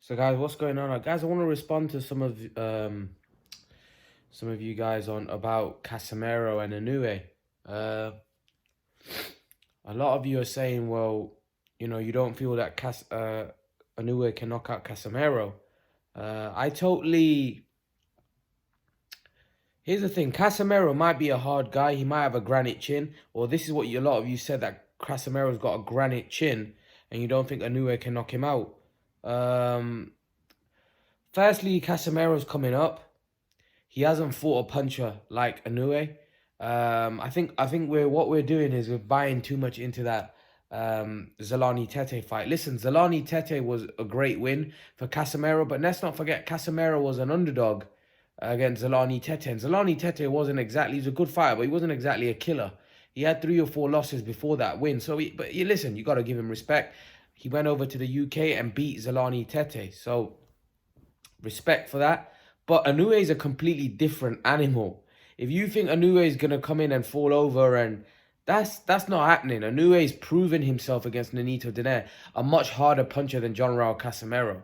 So guys, what's going on? Guys, I want to respond to some of you guys on about Casimero and Inoue. Uh, a lot of you are saying, well, you don't feel that Inoue can knock out Casimero. I totally. Here's the thing: Casimero might be a hard guy. He might have a granite chin, or this is what a lot of you said, that Casimero's got a granite chin, and you don't think Inoue can knock him out. Firstly, Casimero's coming up. He hasn't fought a puncher like Inoue. I think what we're doing is we're buying too much into that Zolani Tete fight. Listen, Zolani Tete was a great win for Casimero, but let's not forget Casimero was an underdog against Zolani Tete. And Zolani Tete wasn't exactly, he's a good fighter, but he wasn't exactly a killer. He had 3 or 4 losses before that win. But you listen, you got to give him respect. He went over to the UK and beat Zolani Tete. So respect for that. But Inoue is a completely different animal. If you think Inoue is gonna come in and fall over, and that's not happening. Inoue is proven himself against Nonito Donaire, a much harder puncher than John Raul Casimero.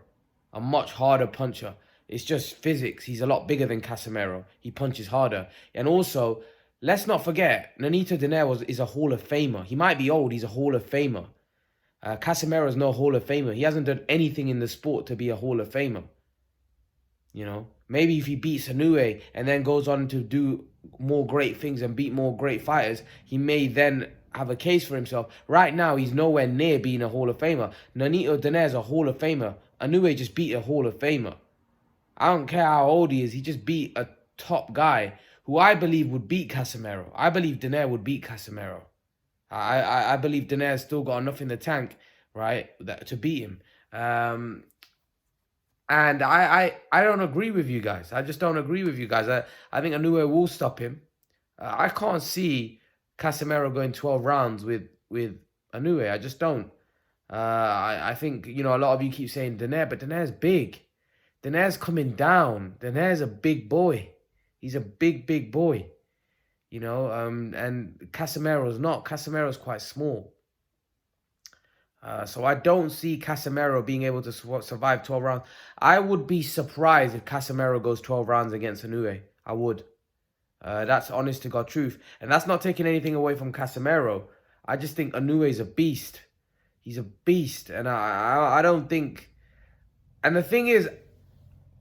A much harder puncher. It's just physics. He's a lot bigger than Casimero. He punches harder. And also, let's not forget, Nonito Donaire is a Hall of Famer. He might be old, he's a Hall of Famer. Casimero is no Hall of Famer. He hasn't done anything in the sport to be a Hall of Famer. Maybe if he beats Inoue and then goes on to do more great things and beat more great fighters, he may then have a case for himself. Right now, he's nowhere near being a Hall of Famer. Nonito Donaire is a Hall of Famer. Inoue just beat a Hall of Famer. I don't care how old he is. He just beat a top guy who I believe would beat Casimero. I believe Donaire would beat Casimero. I believe Donaire's still got enough in the tank, right, to beat him. And I don't agree with you guys. I just don't agree with you guys. I think Inoue will stop him. I can't see Casimero going 12 rounds with Inoue. I just don't. I think, a lot of you keep saying Donaire, but Donaire's big. Donaire's coming down. Donaire's a big boy. He's a big boy. And Casimero's not. Casimero's quite small. So I don't see Casimero being able to survive 12 rounds. I would be surprised if Casimero goes 12 rounds against Inoue. I would. That's honest to God truth. And that's not taking anything away from Casimero. I just think Inoue is a beast. He's a beast. And I don't think... And the thing is,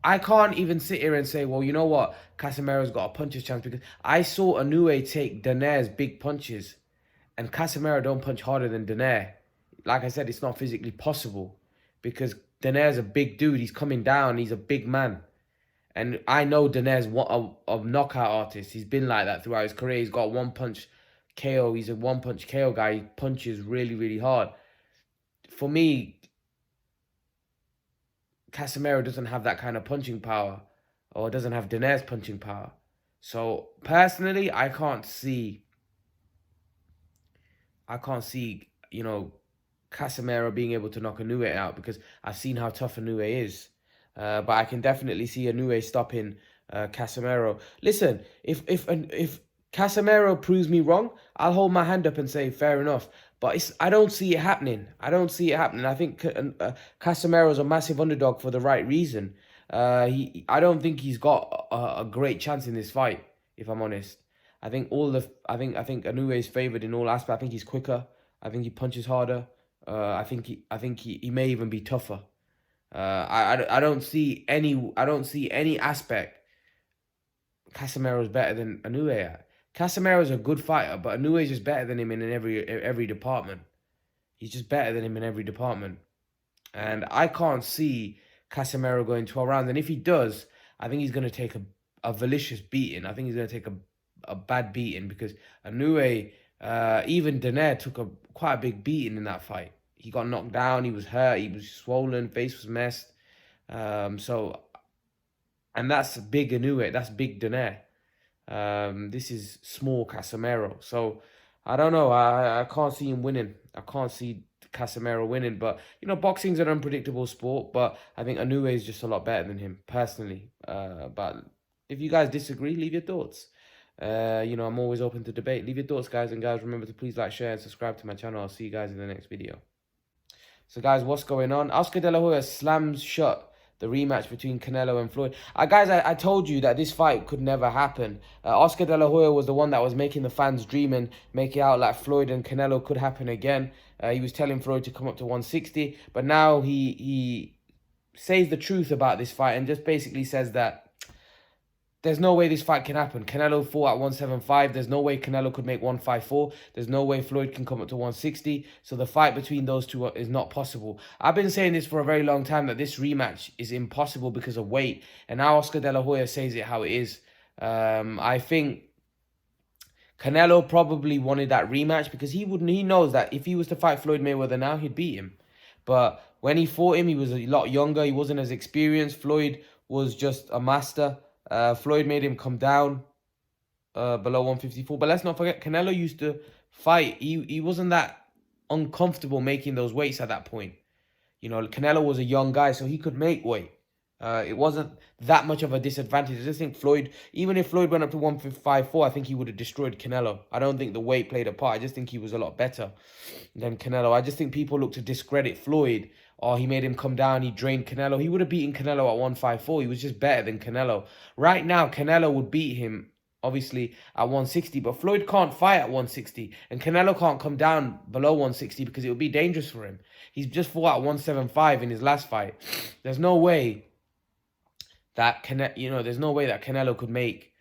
I can't even sit here and say, well, you know what? Casimero's got a puncher's chance, because I saw Inoue take Donaire's big punches. And Casimero don't punch harder than Donaire. Like I said, it's not physically possible because Donaire's a big dude. He's coming down. He's a big man. And I know Donaire's a knockout artist. He's been like that throughout his career. He's got one-punch KO. He's a one-punch KO guy. He punches really hard. For me, Casimero doesn't have that kind of punching power, or doesn't have Donaire's punching power. So, personally, I can't see, Casimero being able to knock Inoue out, because I've seen how tough Inoue is. But I can definitely see Inoue stopping Casimero. Listen, if Casimero proves me wrong, I'll hold my hand up and say fair enough. But I don't see it happening. I don't see it happening. I think Casimero is a massive underdog for the right reason. I don't think he's got a great chance in this fight, if I'm honest. I think Inoue is favored in all aspects. I think he's quicker. I think he punches harder. I think he may even be tougher. I don't see any aspect Casimero is better than Inoue at. Casimero is a good fighter, but Inoue is just better than him in every department. He's just better than him in every department. And I can't see Casimero going 12 rounds. And if he does, I think he's going to take a vicious beating. I think he's going to take a bad beating, because Inoue, even Donaire took quite a big beating in that fight. He got knocked down. He was hurt. He was swollen. Face was messed. And that's big Inoue. That's big Donaire. This is small Casimero. So I don't know. I can't see him winning. I can't see Casimero winning. But boxing's an unpredictable sport. But I think Inoue is just a lot better than him personally. But if you guys disagree, leave your thoughts. I'm always open to debate. Leave your thoughts, guys. And guys, remember to please like, share, and subscribe to my channel. I'll see you guys in the next video. So, guys, what's going on? Oscar De La Hoya slams shut the rematch between Canelo and Floyd. Guys, I told you that this fight could never happen. Oscar De La Hoya was the one that was making the fans dream and make it out like Floyd and Canelo could happen again. He was telling Floyd to come up to 160, but now he says the truth about this fight and just basically says that there's no way this fight can happen. Canelo fought at 175. There's no way Canelo could make 154. There's no way Floyd can come up to 160. So the fight between those two is not possible. I've been saying this for a very long time, that this rematch is impossible because of weight. And now Oscar De La Hoya says it how it is. I think Canelo probably wanted that rematch because he knows that if he was to fight Floyd Mayweather now, he'd beat him. But when he fought him, he was a lot younger. He wasn't as experienced. Floyd was just a master. Floyd made him come down below 154. But let's not forget, Canelo used to fight. He wasn't that uncomfortable making those weights at that point. You know, Canelo was a young guy, so he could make weight. It wasn't that much of a disadvantage. I just think Floyd, even if Floyd went up to 154, I think he would have destroyed Canelo. I don't think the weight played a part. I just think he was a lot better than Canelo. I just think people look to discredit Floyd. Oh, he made him come down. He drained Canelo. He would have beaten Canelo at 154. He was just better than Canelo. Right now, Canelo would beat him, obviously, at 160. But Floyd can't fight at 160. And Canelo can't come down below 160 because it would be dangerous for him. He's just fought at 175 in his last fight. There's no way that there's no way that Canelo could make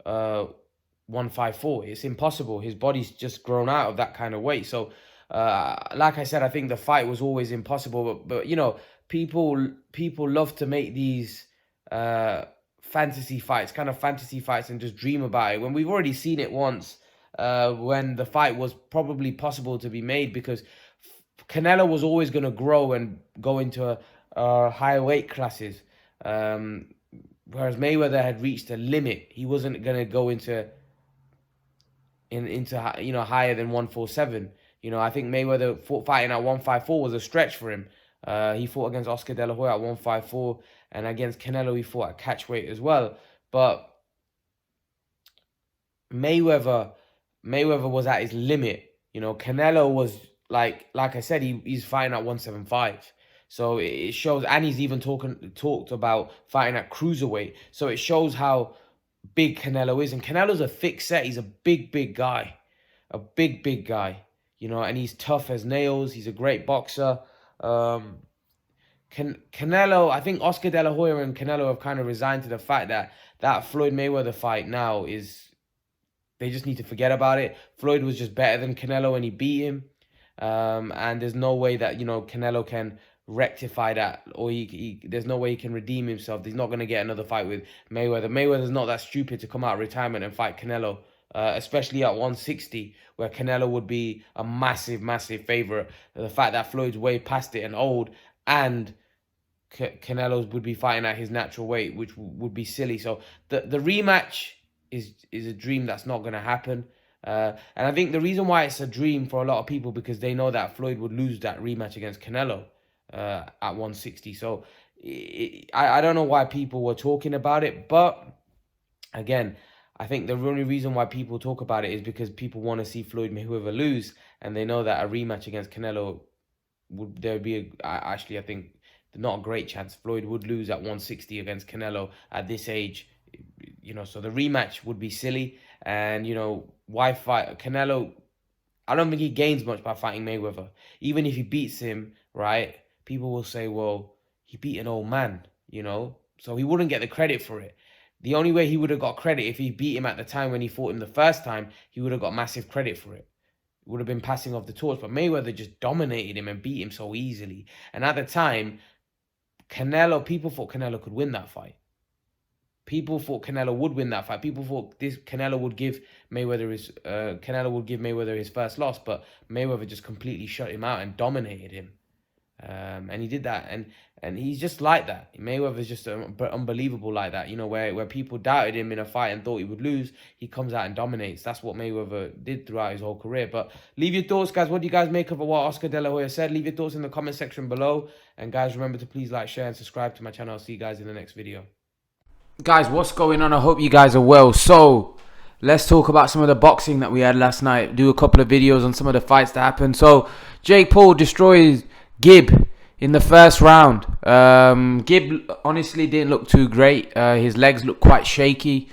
154. It's impossible. His body's just grown out of that kind of weight. So, like I said, I think the fight was always impossible. But you know, people love to make these fantasy fights, and just dream about it when we've already seen it once. When the fight was probably possible to be made, because Canelo was always going to grow and go into higher weight classes. Whereas Mayweather had reached a limit. He wasn't going to go into higher than 147. You know, I think Mayweather fighting at 154 was a stretch for him. He fought against Oscar De La Hoya at 154, and against Canelo he fought at catch weight as well. But Mayweather was at his limit. You know, Canelo was like I said, he's fighting at 175. So it shows, and he's even talked about fighting at cruiserweight. So it shows how big Canelo is. And Canelo's a thick set. He's a big guy. A big guy. You know, and he's tough as nails. He's a great boxer. Canelo, I think Oscar De La Hoya and Canelo have kind of resigned to the fact that Floyd Mayweather fight now is, they just need to forget about it. Floyd was just better than Canelo and he beat him. And there's no way that, Canelo can rectify that, or there's no way he can redeem himself. He's not going to get another fight with Mayweather. Mayweather's not that stupid to come out of retirement and fight Canelo, especially at 160, where Canelo would be a massive favorite. The fact that Floyd's way past it and old, and Canelo would be fighting at his natural weight, which would be silly. So the rematch is a dream that's not going to happen. And I think the reason why it's a dream for a lot of people, because they know that Floyd would lose that rematch against Canelo at 160. So I don't know why people were talking about it, but again, I think the only reason why people talk about it is because people want to see Floyd Mayweather lose, and they know that a rematch against Canelo I think not a great chance. Floyd would lose at 160 against Canelo at this age, so the rematch would be silly. And why fight Canelo? I don't think he gains much by fighting Mayweather. Even if he beats him, right, people will say, well, he beat an old man, so he wouldn't get the credit for it. The only way he would have got credit, if he beat him at the time when he fought him the first time, he would have got massive credit for it. It would have been passing off the torch. But Mayweather just dominated him and beat him so easily. And at the time, people thought Canelo could win that fight. People thought Canelo would win that fight. People thought Canelo would give Mayweather his first loss, but Mayweather just completely shut him out and dominated him. And he did that, and he's just like that. Mayweather's just unbelievable like that. Where people doubted him in a fight and thought he would lose, he comes out and dominates. That's what Mayweather did throughout his whole career. But leave your thoughts, guys. What do you guys make of what Oscar De La Hoya said? Leave your thoughts in the comment section below. And guys, remember to please like, share, and subscribe to my channel. I'll see you guys in the next video. Guys, what's going on? I hope you guys are well. So let's talk about some of the boxing that we had last night. Do a couple of videos on some of the fights that happened. So Jake Paul destroys Gib in the first round. Gib honestly didn't look too great. His legs looked quite shaky.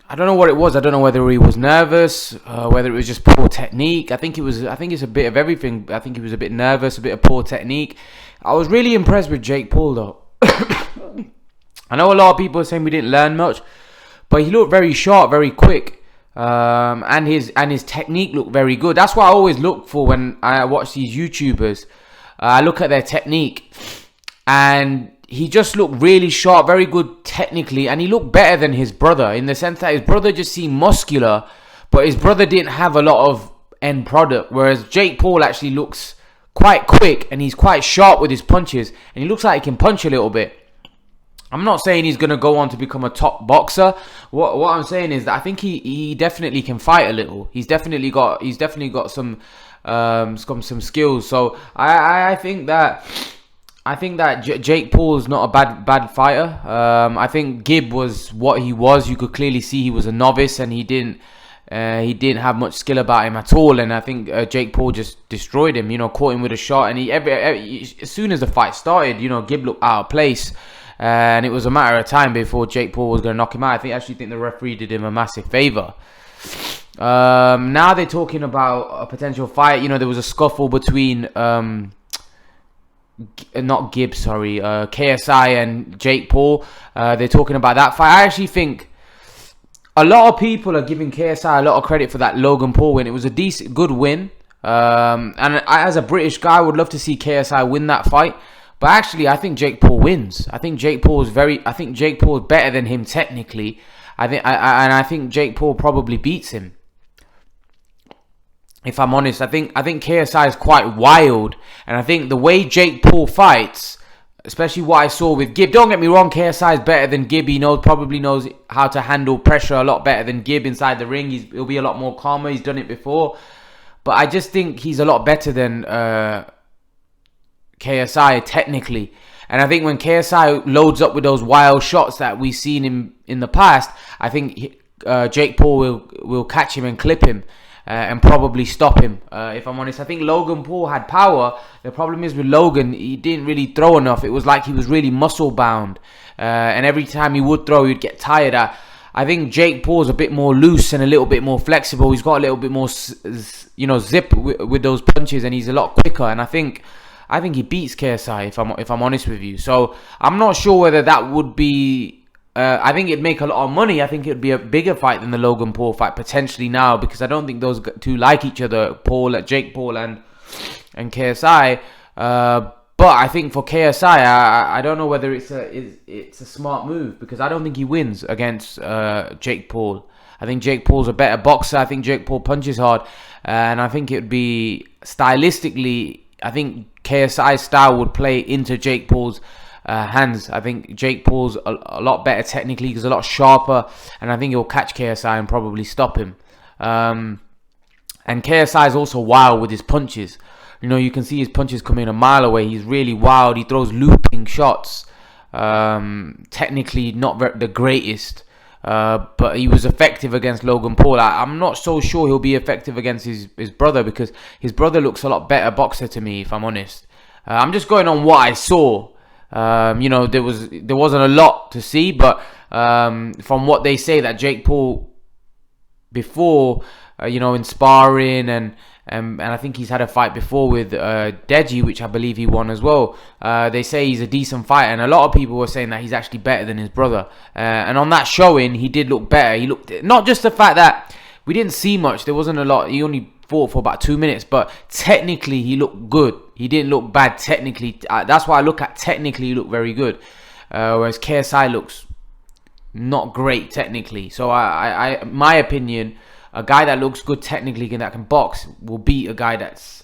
I don't know what it was. I don't know whether he was nervous, whether it was just poor technique. I think it's a bit of everything. I think he was a bit nervous, a bit of poor technique. I was really impressed with Jake Paul though. I know a lot of people are saying we didn't learn much, but he looked very sharp, very quick, and his technique looked very good. That's what I always look for when I watch these YouTubers. I look at their technique, and he just looked really sharp, very good technically, and he looked better than his brother in the sense that his brother just seemed muscular, but his brother didn't have a lot of end product, whereas Jake Paul actually looks quite quick, and he's quite sharp with his punches, and he looks like he can punch a little bit. I'm not saying he's going to go on to become a top boxer. What I'm saying is that I think he definitely can fight a little. He's definitely got some skills. So I think that Jake Paul is not a bad fighter. I think Gib was what he was. You could clearly see he was a novice, and he didn't have much skill about him at all. And I think Jake Paul just destroyed him. Caught him with a shot, and as soon as the fight started, Gib looked out of place. And it was a matter of time before Jake Paul was going to knock him out. I actually think the referee did him a massive favor. Now they're talking about a potential fight. There was a scuffle between KSI and Jake Paul. They're talking about that fight. I actually think a lot of people are giving KSI a lot of credit for that Logan Paul win. It was a good win. And as a British guy, I would love to see KSI win that fight. But actually, I think Jake Paul wins. I think Jake Paul is better than him technically. I think Jake Paul probably beats him. If I'm honest, I think KSI is quite wild, and I think the way Jake Paul fights, especially what I saw with Gib. Don't get me wrong, KSI is better than Gib. He probably knows how to handle pressure a lot better than Gib inside the ring. He'll be a lot more calmer. He's done it before, but I just think he's a lot better than KSI technically. And I think when KSI loads up with those wild shots that we've seen in the past, I think Jake Paul will catch him and clip him and probably stop him. If I'm honest, I think Logan Paul had power. The problem is with Logan, he didn't really throw enough. It was like he was really muscle bound, and every time he would throw, he'd get tired. I think Jake Paul's a bit more loose and a little bit more flexible. He's got a little bit more zip with those punches, and he's a lot quicker. And I think he beats KSI if I'm honest with you. So I'm not sure whether that would be. I think it'd make a lot of money. I think it'd be a bigger fight than the Logan Paul fight potentially now, because I don't think those two like each other, Jake Paul and KSI. But I think for KSI, I don't know whether it's a smart move, because I don't think he wins against Jake Paul. I think Jake Paul's a better boxer. I think Jake Paul punches hard, and I think it'd be stylistically. I think KSI's style would play into Jake Paul's hands. I think Jake Paul's a lot better technically. He's a lot sharper, and I think he'll catch KSI and probably stop him. And KSI is also wild with his punches. You can see his punches coming a mile away. He's really wild. He throws looping shots. Technically not the greatest, but he was effective against Logan Paul. I'm not so sure he'll be effective against his brother, because his brother looks a lot better boxer to me, if I'm honest. I'm just going on what I saw. There wasn't a lot to see, but from what they say, that Jake Paul before, in sparring and I think he's had a fight before with Deji, which I believe he won as well. They say he's a decent fighter, and a lot of people were saying that he's actually better than his brother. And on that showing, he did look better. He looked, not just the fact that we didn't see much, there wasn't a lot. He only fought for about 2 minutes, but technically he looked good. He didn't look bad technically. That's why I look at technically he looked very good, whereas KSI looks not great technically. So my opinion, a guy that looks good technically and that can box will beat a guy that's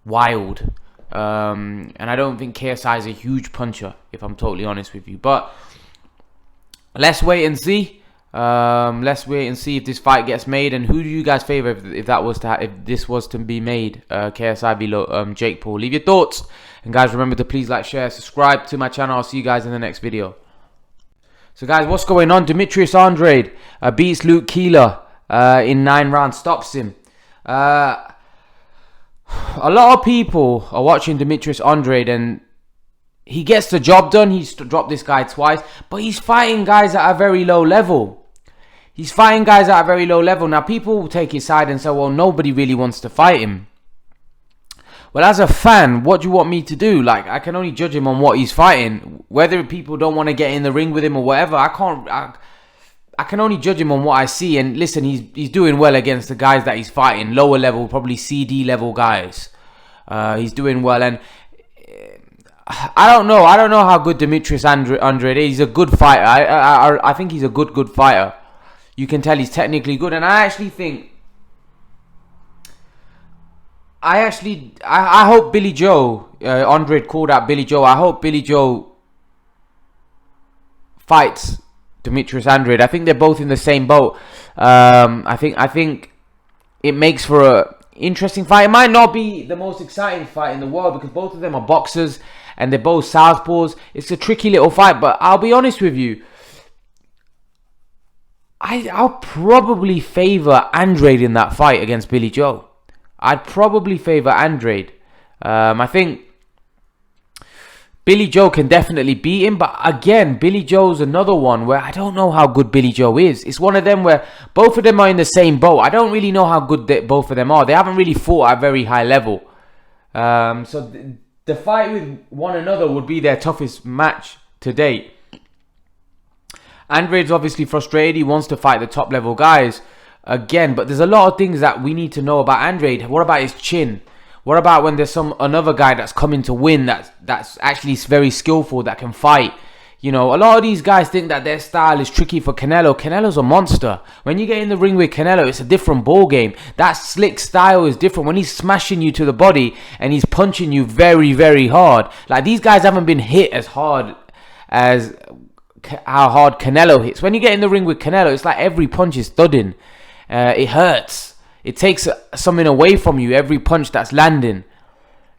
wild. And I don't think KSI is a huge puncher, if I'm totally honest with you. But let's wait and see. Let's wait and see if this fight gets made. And who do you guys favor if this was to be made? KSI below Jake Paul. Leave your thoughts. And guys, remember to please like, share, subscribe to my channel. I'll see you guys in the next video. So guys, what's going on? Demetrius Andrade beats Luke Keeler in 9 rounds, stops him. A lot of people are watching Demetrius Andrade, and he gets the job done. He's dropped this guy twice, but he's fighting guys at a very low level. He's fighting guys at a very low level. Now, people will take his side and say, well, nobody really wants to fight him. Well, as a fan, what do you want me to do? Like, I can only judge him on what he's fighting. Whether people don't want to get in the ring with him or whatever, I can only judge him on what I see. And listen, he's doing well against the guys that he's fighting. Lower level, probably CD level guys. He's doing well. And I don't know how good Demetrius Andrade is. He's a good fighter. I think he's a good fighter. You can tell he's technically good. And I actually think... I hope Billy Joe... Andrade called out Billy Joe. I hope Billy Joe fights Demetrius Andrade. I think they're both in the same boat. I think it makes for a interesting fight. It might not be the most exciting fight in the world because both of them are boxers and they're both southpaws. It's a tricky little fight, but I'll be honest with you. I'll probably favour Andrade in that fight against Billy Joe. I'd probably favour Andrade. I think Billy Joe can definitely beat him, but again, Billy Joe's another one where I don't know how good Billy Joe is. It's one of them where both of them are in the same boat. I don't really know how good both of them are. They haven't really fought at a very high level. So the fight with one another would be their toughest match to date. Andrade's obviously frustrated. He wants to fight the top level guys again, but there's a lot of things that we need to know about Andrade. What about his chin? What about when there's another guy that's coming to win that's actually very skillful, that can fight? You know, a lot of these guys think that their style is tricky for Canelo. Canelo's a monster. When you get in the ring with Canelo, it's a different ball game. That slick style is different. When he's smashing you to the body and he's punching you very, very hard. Like, these guys haven't been hit as hard as how hard Canelo hits. When you get in the ring with Canelo, it's like every punch is thudding. It hurts. It takes something away from you, every punch that's landing.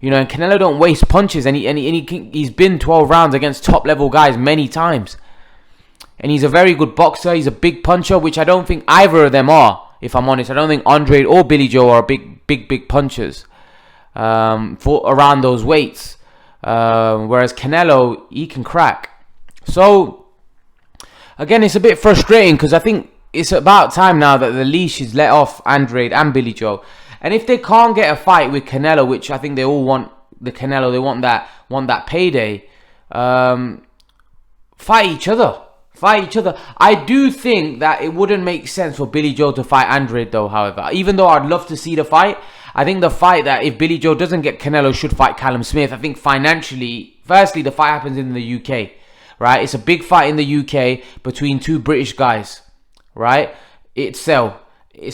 You know, and Canelo don't waste punches, and he's been 12 rounds against top level guys many times. And he's a very good boxer. He's a big puncher, which I don't think either of them are, if I'm honest. I don't think Andrade or Billy Joe are big punchers for around those weights. Whereas Canelo, he can crack. So, again, it's a bit frustrating because I think it's about time now that the leash is let off Andrade and Billy Joe. And if they can't get a fight with Canelo, which I think they all want the Canelo, they want that payday, fight each other. I do think that it wouldn't make sense for Billy Joe to fight Andrade though, however. Even though I'd love to see the fight, I think the fight that if Billy Joe doesn't get Canelo should fight Callum Smith. I think financially, firstly, the fight happens in the UK, right? It's a big fight in the UK between two British guys. Right? It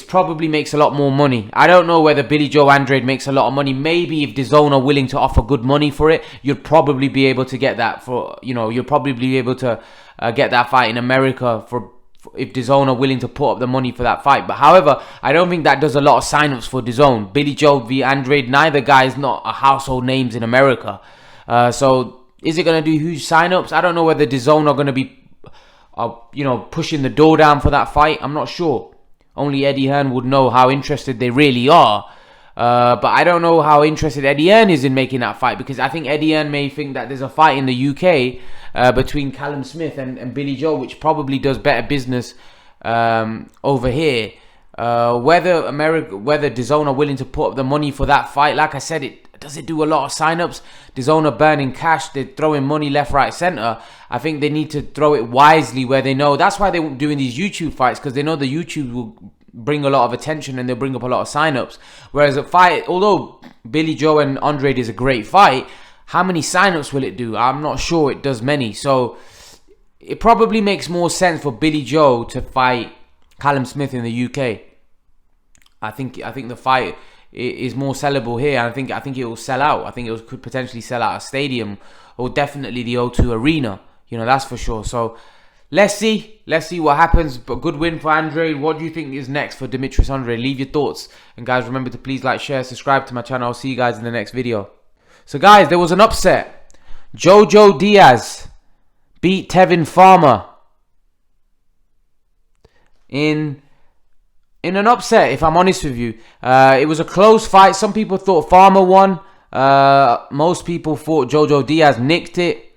probably makes a lot more money. I don't know whether Billy Joe Andrade makes a lot of money. Maybe if DAZN are willing to offer good money for it, you'd probably be able to get that you'll probably be able to get that fight in America if DAZN are willing to put up the money for that fight. But however, I don't think that does a lot of signups for DAZN. Billy Joe v Andrade, neither guy is not a household names in America. So is it going to do huge signups? I don't know whether DAZN are going to be pushing the door down for that fight. I'm not sure. Only Eddie Hearn would know how interested they really are. But I don't know how interested Eddie Hearn is in making that fight, because I think Eddie Hearn may think that there's a fight in the UK between Callum Smith and Billy Joe, which probably does better business over here. Whether DAZN are willing to put up the money for that fight, like I said, does it do a lot of signups? DAZN are burning cash. They're throwing money left, right, centre. I think they need to throw it wisely where they know. That's why they're doing these YouTube fights, because they know the YouTube will bring a lot of attention and they'll bring up a lot of signups. Whereas a fight, although Billy Joe and Andrade is a great fight, how many signups will it do? I'm not sure it does many. So it probably makes more sense for Billy Joe to fight Callum Smith in the UK. I think the fight is more sellable here. I think it will sell out. I think it could potentially sell out a stadium, or definitely the O2 Arena. You know, that's for sure. So let's see what happens. But good win for Andrade. What do you think is next for Demetrius Andrade? Leave your thoughts. And guys, remember to please like, share, subscribe to my channel. I'll see you guys in the next video. So guys, there was an upset. Jojo Diaz beat Tevin Farmer in in an upset, if I'm honest with you. It was a close fight. Some people thought Farmer won. Most people thought Jojo Diaz nicked it.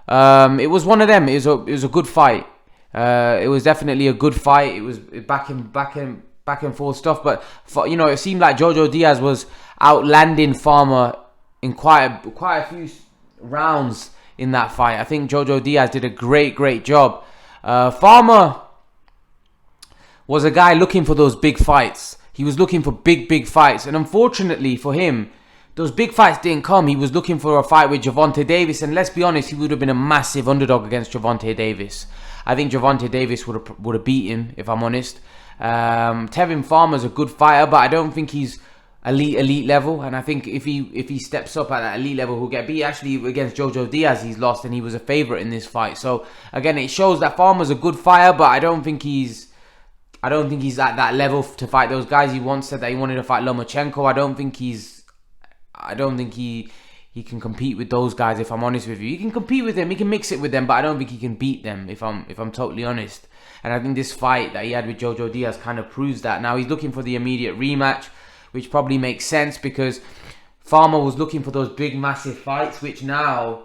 It was one of them. It was a good fight. It was definitely a good fight. It was back and forth stuff. But it seemed like Jojo Diaz was outlanding Farmer in quite a few rounds in that fight. I think Jojo Diaz did a great job. Farmer was a guy looking for those big fights. He was looking for big fights, and unfortunately for him, those big fights didn't come. He was looking for a fight with Gervonta Davis, and let's be honest, he would have been a massive underdog against Gervonta Davis. I think Gervonta Davis would have beat him, if I'm honest. Tevin Farmer's a good fighter, but I don't think he's elite level, and I think if he steps up at that elite level, he'll get beat. Actually, against Jojo Diaz, he's lost, and he was a favorite in this fight. So again, it shows that Farmer's a good fighter, but I don't think he's at that level to fight those guys. He once said that he wanted to fight Lomachenko. I don't think he can compete with those guys, if I'm honest with you. He can compete with them, he can mix it with them, but I don't think he can beat them, if I'm totally honest. And I think this fight that he had with Jojo Diaz kind of proves that. Now he's looking for the immediate rematch, which probably makes sense because Farmer was looking for those big massive fights, which now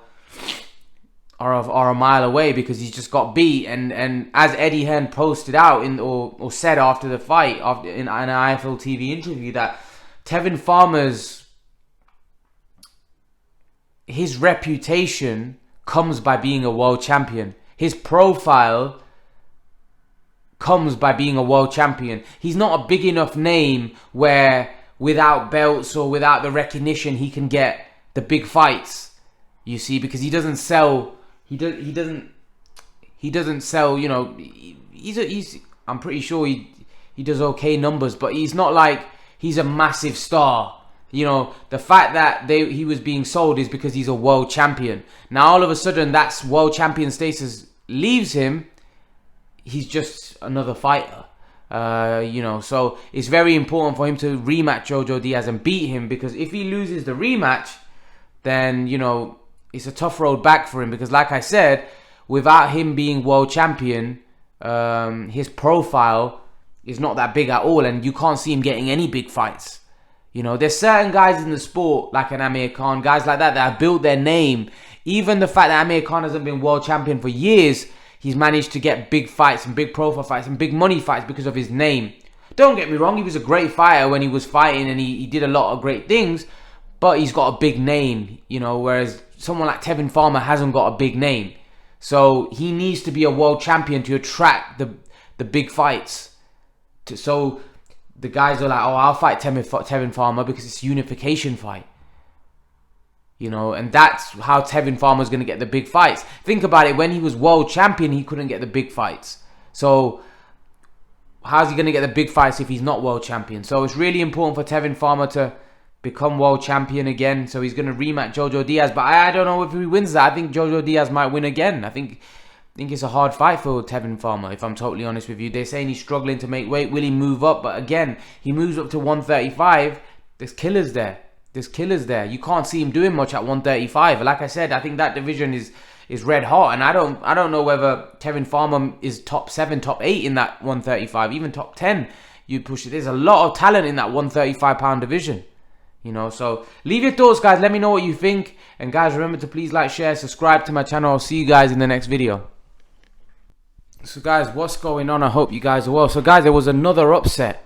are a mile away because he's just got beat. And as Eddie Hearn posted out or said after the fight in an IFL TV interview, that Tevin Farmer's his reputation comes by being a world champion. His profile comes by being a world champion. He's not a big enough name where without belts or without the recognition he can get the big fights. You see, because he doesn't sell. He doesn't sell. You know, he's. I'm pretty sure he does okay numbers, but he's not like he's a massive star. You know, the fact that he was being sold is because he's a world champion. Now all of a sudden, that's world champion status leaves him. He's just another fighter. So it's very important for him to rematch Jojo Diaz and beat him, because if he loses the rematch, then, it's a tough road back for him, because like I said, without him being world champion, his profile is not that big at all, and you can't see him getting any big fights. There's certain guys in the sport, like an Amir Khan, guys like that have built their name. Even the fact that Amir Khan hasn't been world champion for years, he's managed to get big fights and big profile fights and big money fights because of his name. Don't get me wrong, he was a great fighter when he was fighting, and he did a lot of great things, but he's got a big name, whereas someone like Tevin Farmer hasn't got a big name. So he needs to be a world champion to attract the big fights. So the guys are like, oh, I'll fight Tevin Farmer because it's a unification fight. And that's how Tevin Farmer's going to get the big fights. Think about it, when he was world champion, he couldn't get the big fights. So how's he going to get the big fights if he's not world champion? So it's really important for Tevin Farmer to become world champion again. So he's going to rematch Jojo Diaz, but I don't know if he wins that. I think Jojo Diaz might win again. I think it's a hard fight for Tevin Farmer, if I'm totally honest with you. They're saying he's struggling to make weight. Will he move up? But again, he moves up to 135. There's killers there. You can't see him doing much at 135. Like I said, I think that division is red hot, and I don't know whether Tevin Farmer is top 7, top 8 in that 135, even top 10. You push it. There's a lot of talent in that 135 pound division. So leave your thoughts, guys. Let me know what you think. And guys, remember to please like, share, subscribe to my channel. I'll see you guys in the next video. So guys, what's going on? I hope you guys are well. So guys, there was another upset.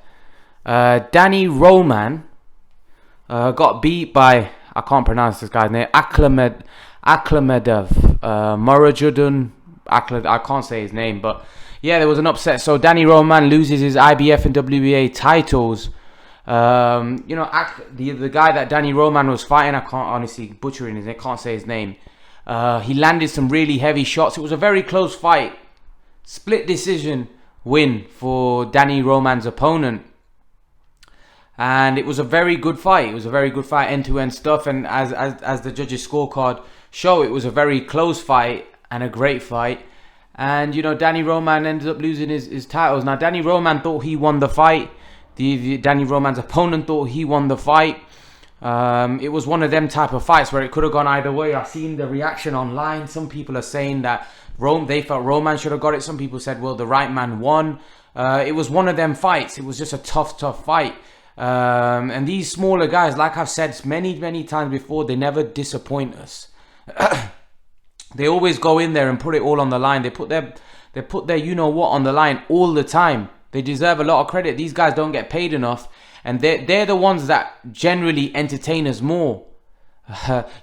Danny Roman got beat by, I can't pronounce this guy's name, Akhmedov Murajudin. I can't say his name, but yeah, there was an upset. So Danny Roman loses his IBF and WBA titles. The guy that Danny Roman was fighting, I can't honestly butchering his name, I can't say his name. He landed some really heavy shots. It was a very close fight. Split decision win for Danny Roman's opponent. And it was a very good fight. It was a very good fight, end-to-end stuff. And as the judges' scorecard show, it was a very close fight and a great fight. And, Danny Roman ended up losing his titles. Now, Danny Roman thought he won the fight. Danny Roman's opponent thought he won the fight. It was one of them type of fights where it could have gone either way. I've seen the reaction online. Some people are saying that they felt Roman should have got it. Some people said, well, the right man won. It was one of them fights. It was just a tough fight. And these smaller guys, like I've said many times before, they never disappoint us. They always go in there and put it all on the line. They put their you know what on the line all the time. They deserve a lot of credit. These guys don't get paid enough, and they're the ones that generally entertain us more.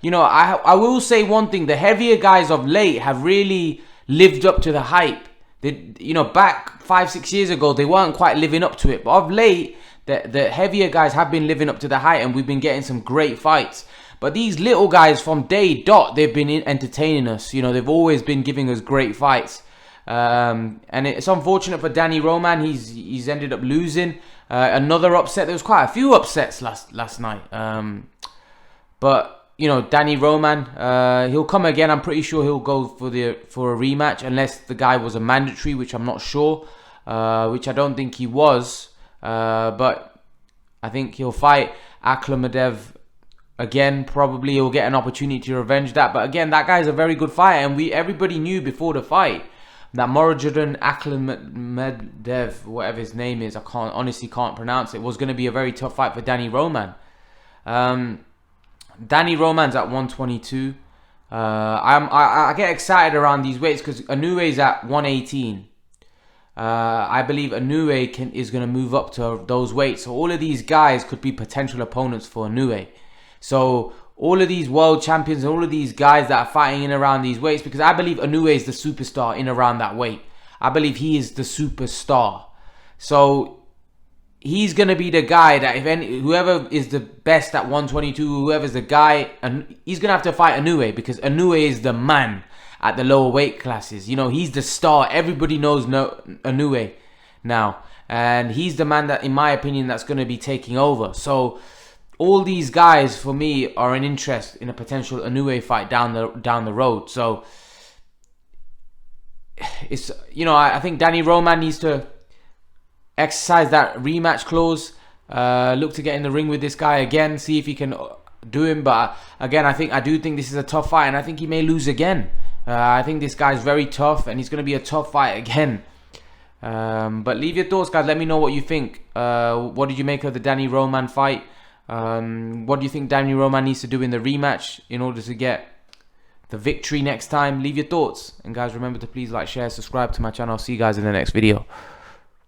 You know, I will say one thing: the heavier guys of late have really lived up to the hype. You know, back 5-6 years ago, they weren't quite living up to it, but of late, the heavier guys have been living up to the hype, and we've been getting some great fights. But these little guys from day dot, they've been entertaining us. You know, they've always been giving us great fights. And it's unfortunate for Danny Roman. He's ended up losing. Another upset. There was quite a few upsets last night. But you know, Danny Roman, he'll come again. I'm pretty sure he'll go for a rematch, unless the guy was a mandatory, which I'm not sure. Which I don't think he was. But I think he'll fight Akhmadov again. Probably he'll get an opportunity to revenge that. But again, that guy's a very good fighter, and everybody knew before the fight that Morajadan Akhmadov, whatever his name is, I honestly can't pronounce it, was going to be a very tough fight for Danny Roman. Danny Roman's at 122. I get excited around these weights because Inoue's at 118. I believe Inoue is going to move up to those weights. So all of these guys could be potential opponents for Inoue. So all of these world champions, all of these guys that are fighting in around these weights, because I believe Inoue is the superstar in around that weight. I believe he is the superstar. So he's going to be the guy that whoever is the best at 122, whoever's the guy, and he's going to have to fight Inoue, because Inoue is the man at the lower weight classes. You know, he's the star. Everybody knows Inoue now. And he's the man that, in my opinion, that's going to be taking over. So all these guys, for me, are an interest in a potential Inoue fight down the road. So it's, you know, I think Danny Roman needs to exercise that rematch clause. Look to get in the ring with this guy again, see if he can do him. But again, I do think this is a tough fight, and I think he may lose again. I think this guy's very tough, and he's going to be a tough fight again. But leave your thoughts, guys. Let me know what you think. What did you make of the Danny Roman fight? What do you think Danny Roman needs to do in the rematch in order to get the victory next time? Leave your thoughts. And guys, remember to please like, share, subscribe to my channel. I'll see you guys in the next video.